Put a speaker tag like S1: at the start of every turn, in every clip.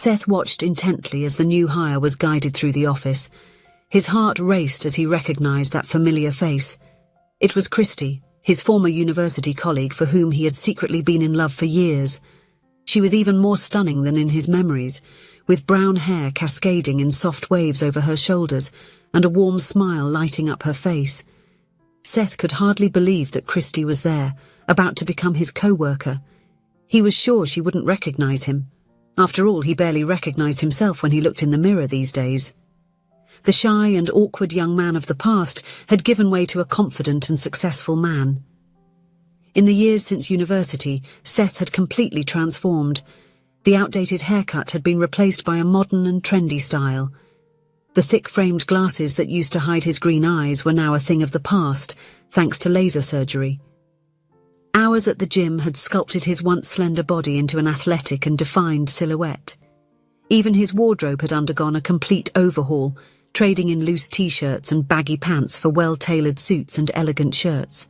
S1: Seth watched intently as the new hire was guided through the office. His heart raced as he recognized that familiar face. It was Christy, his former university colleague for whom he had secretly been in love for years. She was even more stunning than in his memories, with brown hair cascading in soft waves over her shoulders and a warm smile lighting up her face. Seth could hardly believe that Christy was there, about to become his co-worker. He was sure she wouldn't recognize him. After all, he barely recognized himself when he looked in the mirror these days. The shy and awkward young man of the past had given way to a confident and successful man. In the years since university, Seth had completely transformed. The outdated haircut had been replaced by a modern and trendy style. The thick-framed glasses that used to hide his green eyes were now a thing of the past, thanks to laser surgery. Hours at the gym had sculpted his once slender body into an athletic and defined silhouette. Even his wardrobe had undergone a complete overhaul, trading in loose t-shirts and baggy pants for well-tailored suits and elegant shirts.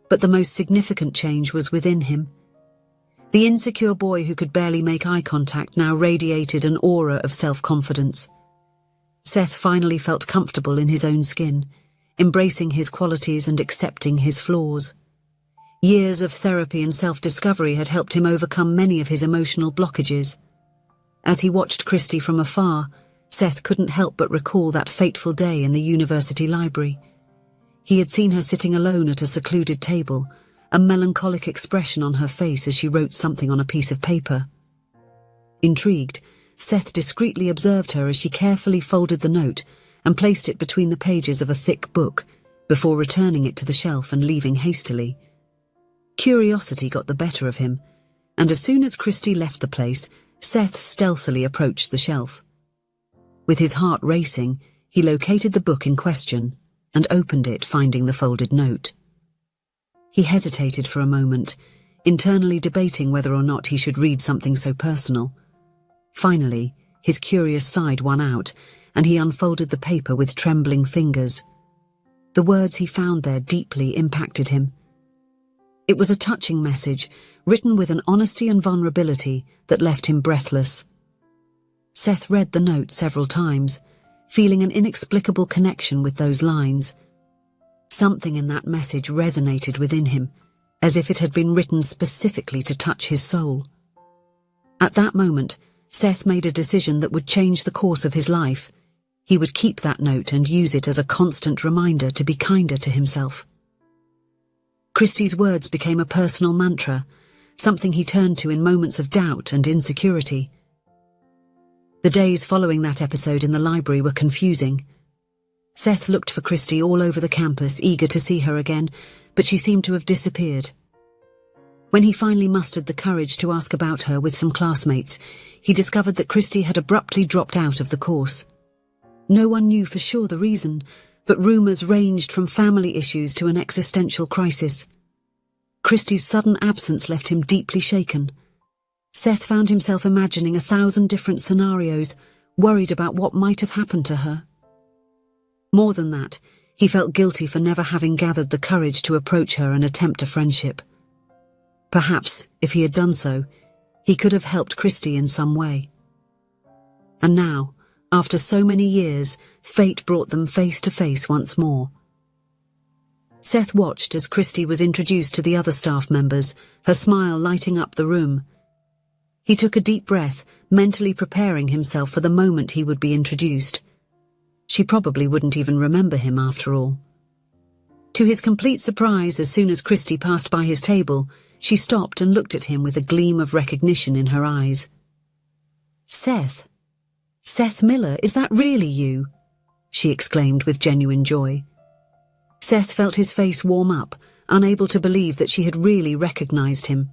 S1: But the most significant change was within him. The insecure boy who could barely make eye contact now radiated an aura of self-confidence. Seth finally felt comfortable in his own skin, embracing his qualities and accepting his flaws. Years of therapy and self-discovery had helped him overcome many of his emotional blockages. As he watched Christy from afar, Seth couldn't help but recall that fateful day in the university library. He had seen her sitting alone at a secluded table, a melancholic expression on her face as she wrote something on a piece of paper. Intrigued, Seth discreetly observed her as she carefully folded the note and placed it between the pages of a thick book before returning it to the shelf and leaving hastily. Curiosity got the better of him, and as soon as Christy left the place, Seth stealthily approached the shelf. With his heart racing, he located the book in question and opened it, finding the folded note. He hesitated for a moment, internally debating whether or not he should read something so personal. Finally, his curious side won out, and he unfolded the paper with trembling fingers. The words he found there deeply impacted him. It was a touching message, written with an honesty and vulnerability that left him breathless. Seth read the note several times, feeling an inexplicable connection with those lines. Something in that message resonated within him, as if it had been written specifically to touch his soul. At that moment, Seth made a decision that would change the course of his life. He would keep that note and use it as a constant reminder to be kinder to himself. Christy's words became a personal mantra, something he turned to in moments of doubt and insecurity. The days following that episode in the library were confusing. Seth looked for Christy all over the campus, eager to see her again, but she seemed to have disappeared. When he finally mustered the courage to ask about her with some classmates, he discovered that Christy had abruptly dropped out of the course. No one knew for sure the reason, but rumors ranged from family issues to an existential crisis. Christy's sudden absence left him deeply shaken. Seth found himself imagining 1,000 different scenarios, worried about what might have happened to her. More than that, he felt guilty for never having gathered the courage to approach her and attempt a friendship. Perhaps, if he had done so, he could have helped Christy in some way. And now, after so many years, fate brought them face to face once more. Seth watched as Christy was introduced to the other staff members, her smile lighting up the room. He took a deep breath, mentally preparing himself for the moment he would be introduced. She probably wouldn't even remember him after all. To his complete surprise, as soon as Christy passed by his table, she stopped and looked at him with a gleam of recognition in her eyes. "Seth? Seth Miller, is that really you?" she exclaimed with genuine joy. Seth felt his face warm up, unable to believe that she had really recognized him.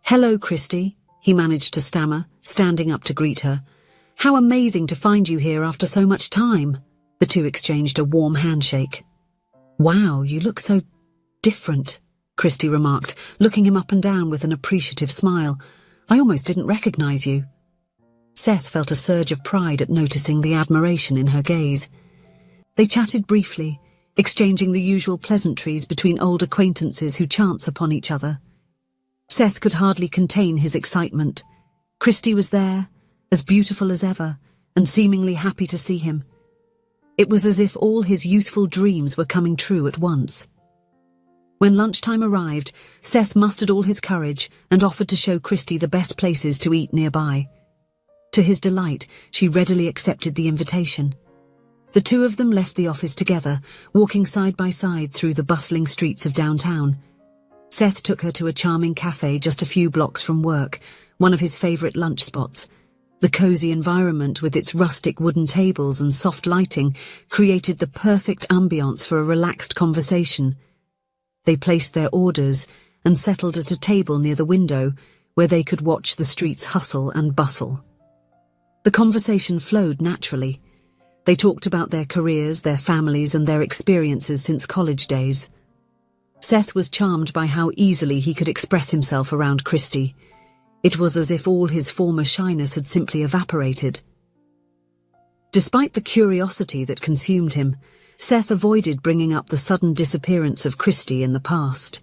S1: "Hello, Christy," he managed to stammer, standing up to greet her. "How amazing to find you here after so much time." The two exchanged a warm handshake. "Wow, you look so different," Christy remarked, looking him up and down with an appreciative smile. "I almost didn't recognize you." Seth felt a surge of pride at noticing the admiration in her gaze. They chatted briefly, exchanging the usual pleasantries between old acquaintances who chance upon each other. Seth could hardly contain his excitement. Christy was there, as beautiful as ever, and seemingly happy to see him. It was as if all his youthful dreams were coming true at once. When lunchtime arrived, Seth mustered all his courage and offered to show Christy the best places to eat nearby. To his delight, she readily accepted the invitation. The two of them left the office together, walking side by side through the bustling streets of downtown. Seth took her to a charming cafe just a few blocks from work, one of his favorite lunch spots. The cozy environment with its rustic wooden tables and soft lighting created the perfect ambience for a relaxed conversation. They placed their orders and settled at a table near the window where they could watch the streets hustle and bustle. The conversation flowed naturally. They talked about their careers, their families, and their experiences since college days. Seth was charmed by how easily he could express himself around Christy. It was as if all his former shyness had simply evaporated. Despite the curiosity that consumed him, Seth avoided bringing up the sudden disappearance of Christy in the past.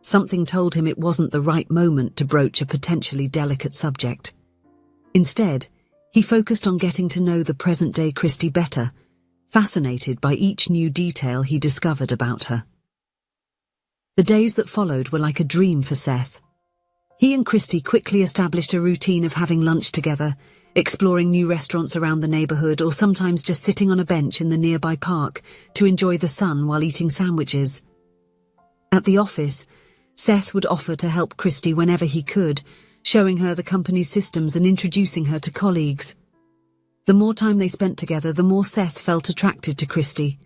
S1: Something told him it wasn't the right moment to broach a potentially delicate subject. Instead, he focused on getting to know the present-day Christy better, fascinated by each new detail he discovered about her. The days that followed were like a dream for Seth. He and Christy quickly established a routine of having lunch together, exploring new restaurants around the neighborhood, or sometimes just sitting on a bench in the nearby park to enjoy the sun while eating sandwiches. At the office, Seth would offer to help Christy whenever he could, showing her the company's systems and introducing her to colleagues. The more time they spent together, the more Seth felt attracted to Christy.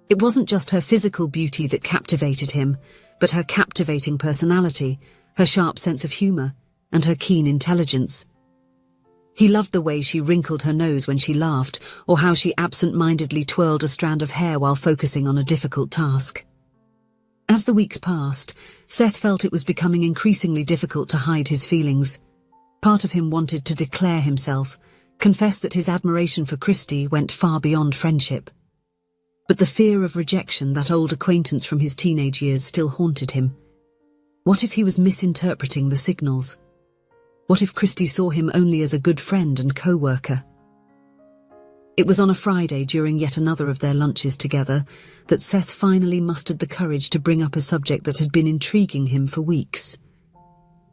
S1: It wasn't just her physical beauty that captivated him, but her captivating personality, her sharp sense of humor, and her keen intelligence. He loved the way she wrinkled her nose when she laughed, or how she absent-mindedly twirled a strand of hair while focusing on a difficult task. As the weeks passed, Seth felt it was becoming increasingly difficult to hide his feelings. Part of him wanted to declare himself, confess that his admiration for Christy went far beyond friendship. But the fear of rejection, that old acquaintance from his teenage years, still haunted him. What if he was misinterpreting the signals? What if Christy saw him only as a good friend and co-worker? It was on a Friday during yet another of their lunches together that Seth finally mustered the courage to bring up a subject that had been intriguing him for weeks.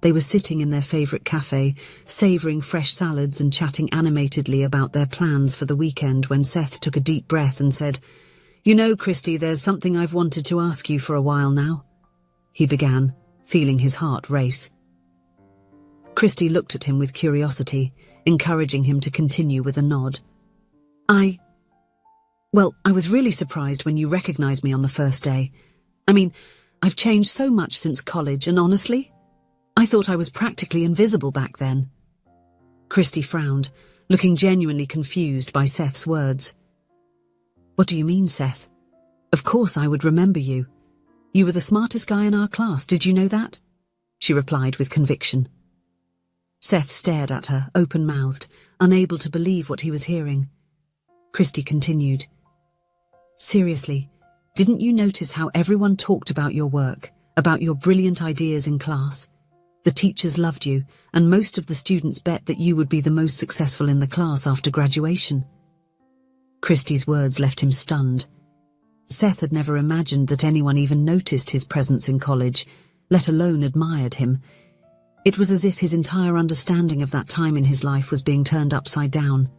S1: They were sitting in their favorite cafe, savoring fresh salads and chatting animatedly about their plans for the weekend when Seth took a deep breath and said, "You know, Christy, there's something I've wanted to ask you for a while now," he began, feeling his heart race. Christy looked at him with curiosity, encouraging him to continue with a nod. I was really surprised when you recognized me on the first day. I mean, I've changed so much since college, and honestly, I thought I was practically invisible back then." Christy frowned, looking genuinely confused by Seth's words. "What do you mean, Seth? Of course I would remember you. You were the smartest guy in our class, did you know that?" she replied with conviction. Seth stared at her, open-mouthed, unable to believe what he was hearing. Christy continued, "Seriously, didn't you notice how everyone talked about your work, about your brilliant ideas in class? The teachers loved you, and most of the students bet that you would be the most successful in the class after graduation." Christy's words left him stunned. Seth had never imagined that anyone even noticed his presence in college, let alone admired him. It was as if his entire understanding of that time in his life was being turned upside down.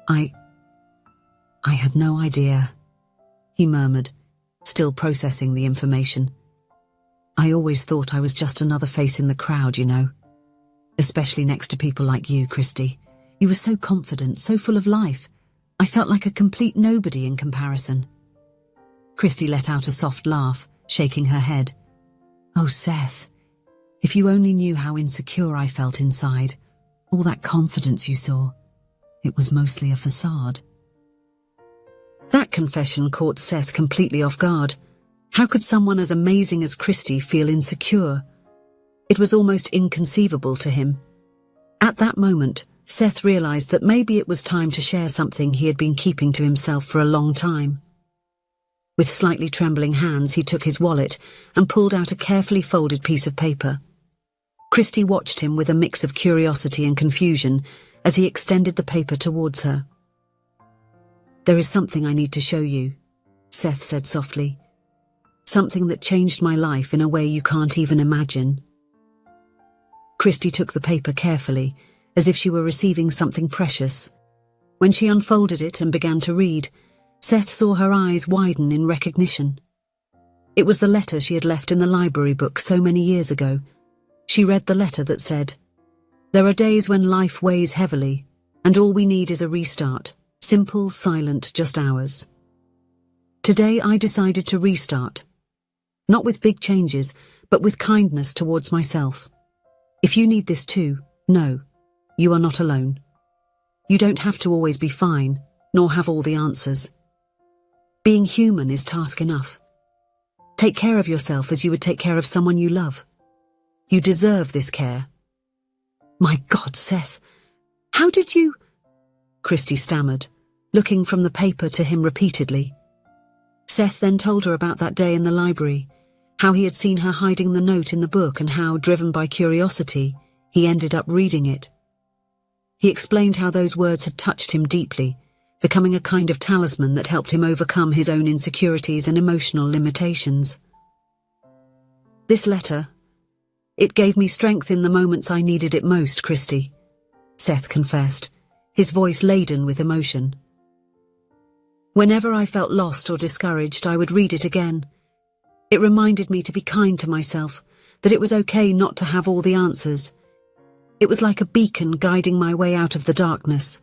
S1: I had no idea," he murmured, still processing the information. "I always thought I was just another face in the crowd, you know. Especially next to people like you, Christy. You were so confident, so full of life. I felt like a complete nobody in comparison." Christy let out a soft laugh, shaking her head. "Oh, Seth, if you only knew how insecure I felt inside, all that confidence you saw, it was mostly a facade." That confession caught Seth completely off guard. How could someone as amazing as Christy feel insecure? It was almost inconceivable to him. At that moment, Seth realized that maybe it was time to share something he had been keeping to himself for a long time. With slightly trembling hands, he took his wallet and pulled out a carefully folded piece of paper. Christy watched him with a mix of curiosity and confusion as he extended the paper towards her. "There is something I need to show you," Seth said softly. "Something that changed my life in a way you can't even imagine." Christy took the paper carefully, as if she were receiving something precious. When she unfolded it and began to read, Seth saw her eyes widen in recognition. It was the letter she had left in the library book so many years ago. She read the letter that said, "There are days when life weighs heavily, and all we need is a restart. Simple, silent, just ours. Today I decided to restart. Not with big changes, but with kindness towards myself. If you need this too, know, you are not alone. You don't have to always be fine, nor have all the answers. Being human is task enough. Take care of yourself as you would take care of someone you love. You deserve this care." "My God, Seth, how did you—" Christy stammered, looking from the paper to him repeatedly. Seth then told her about that day in the library, how he had seen her hiding the note in the book and how, driven by curiosity, he ended up reading it. He explained how those words had touched him deeply, becoming a kind of talisman that helped him overcome his own insecurities and emotional limitations. "This letter, it gave me strength in the moments I needed it most, Christy," Seth confessed, his voice laden with emotion. "Whenever I felt lost or discouraged, I would read it again. It reminded me to be kind to myself, that it was okay not to have all the answers. It was like a beacon guiding my way out of the darkness."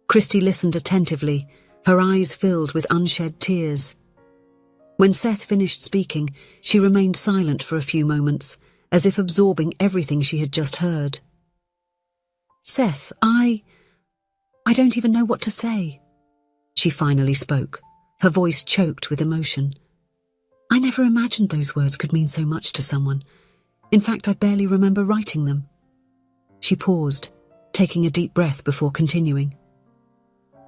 S1: Christy listened attentively, her eyes filled with unshed tears. When Seth finished speaking, she remained silent for a few moments, as if absorbing everything she had just heard. "Seth, I don't even know what to say," she finally spoke, her voice choked with emotion. "I never imagined those words could mean so much to someone. In fact, I barely remember writing them." She paused, taking a deep breath before continuing.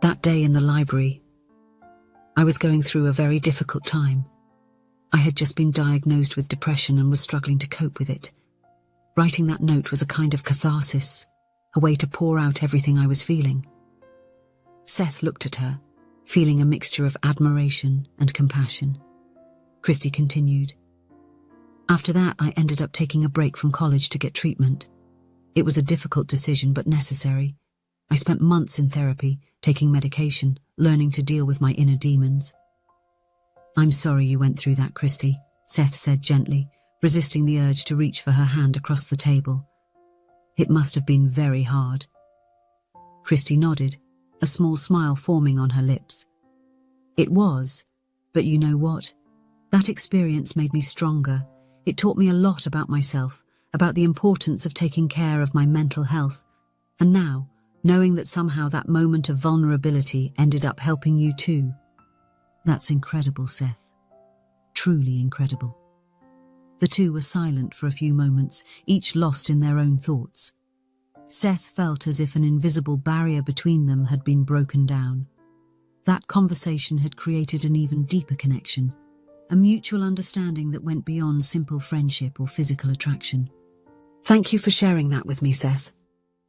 S1: "That day in the library, I was going through a very difficult time. I had just been diagnosed with depression and was struggling to cope with it. Writing that note was a kind of catharsis, a way to pour out everything I was feeling." Seth looked at her, feeling a mixture of admiration and compassion. Christy continued. "After that, I ended up taking a break from college to get treatment. It was a difficult decision, but necessary. I spent months in therapy, taking medication, learning to deal with my inner demons." "I'm sorry you went through that, Christy," Seth said gently, resisting the urge to reach for her hand across the table. "It must have been very hard." Christy nodded, a small smile forming on her lips. "It was, but you know what? That experience made me stronger. It taught me a lot about myself, about the importance of taking care of my mental health. And now, knowing that somehow that moment of vulnerability ended up helping you too. That's incredible, Seth. Truly incredible." The two were silent for a few moments, each lost in their own thoughts. Seth felt as if an invisible barrier between them had been broken down. That conversation had created an even deeper connection, a mutual understanding that went beyond simple friendship or physical attraction. "Thank you for sharing that with me, Seth,"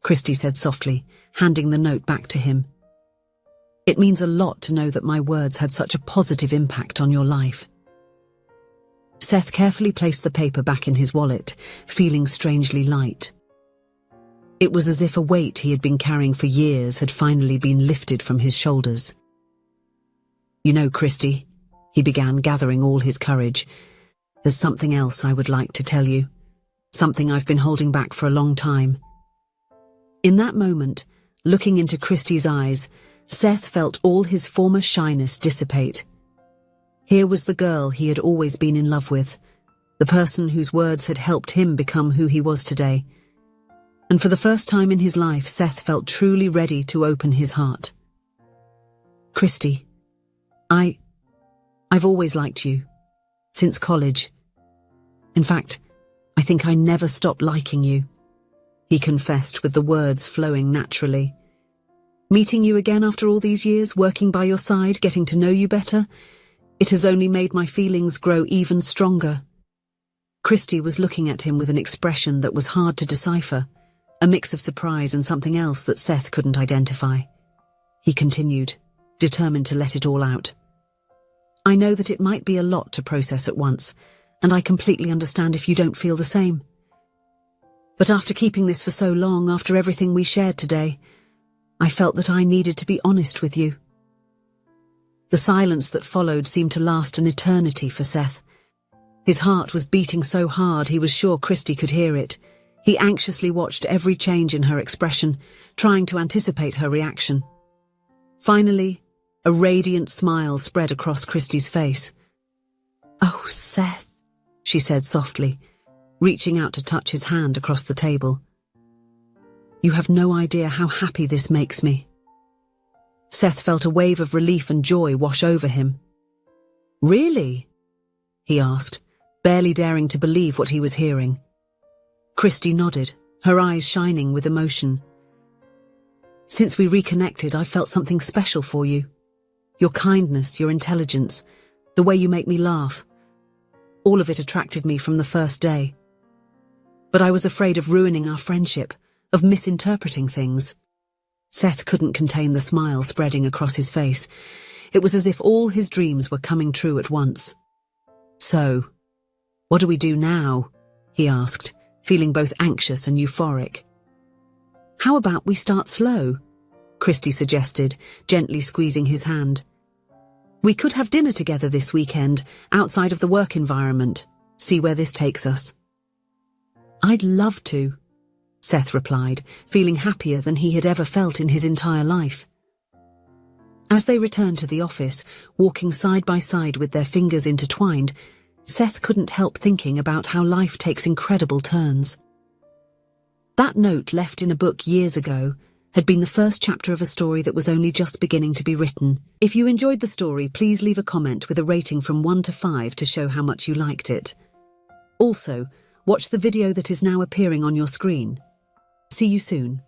S1: Christy said softly, handing the note back to him. "It means a lot to know that my words had such a positive impact on your life." Seth carefully placed the paper back in his wallet, feeling strangely light. It was as if a weight he had been carrying for years had finally been lifted from his shoulders. "You know, Christy," he began, gathering all his courage, "there's something else I would like to tell you. Something I've been holding back for a long time." In that moment, looking into Christy's eyes, Seth felt all his former shyness dissipate. Here was the girl he had always been in love with, the person whose words had helped him become who he was today. And for the first time in his life, Seth felt truly ready to open his heart. "Christy, I've always liked you. Since college. In fact, I think I never stopped liking you," he confessed with the words flowing naturally. "Meeting you again after all these years, working by your side, getting to know you better, it has only made my feelings grow even stronger." Christy was looking at him with an expression that was hard to decipher, a mix of surprise and something else that Seth couldn't identify. He continued, determined to let it all out. I know that it might be a lot to process at once, and I completely understand if you don't feel the same. But after keeping this for so long, after everything we shared today, I felt that I needed to be honest with you. The silence that followed seemed to last an eternity for Seth. His heart was beating so hard he was sure Christy could hear it. He anxiously watched every change in her expression, trying to anticipate her reaction. Finally, a radiant smile spread across Christy's face. "Oh, Seth," she said softly, reaching out to touch his hand across the table. "You have no idea how happy this makes me." Seth felt a wave of relief and joy wash over him. "Really?" he asked, barely daring to believe what he was hearing. Christy nodded, her eyes shining with emotion. "Since we reconnected, I've felt something special for you. Your kindness, your intelligence, the way you make me laugh. All of it attracted me from the first day. But I was afraid of ruining our friendship, of misinterpreting things." Seth couldn't contain the smile spreading across his face. It was as if all his dreams were coming true at once. "So, what do we do now?" he asked, feeling both anxious and euphoric. "How about we start slow?" Christy suggested, gently squeezing his hand. "We could have dinner together this weekend, outside of the work environment, see where this takes us." "I'd love to," Seth replied, feeling happier than he had ever felt in his entire life. As they returned to the office, walking side by side with their fingers intertwined, Seth couldn't help thinking about how life takes incredible turns. That note left in a book years ago had been the first chapter of a story that was only just beginning to be written. If you enjoyed the story, please leave a comment with a rating from 1 to 5 to show how much you liked it. Also, watch the video that is now appearing on your screen. See you soon.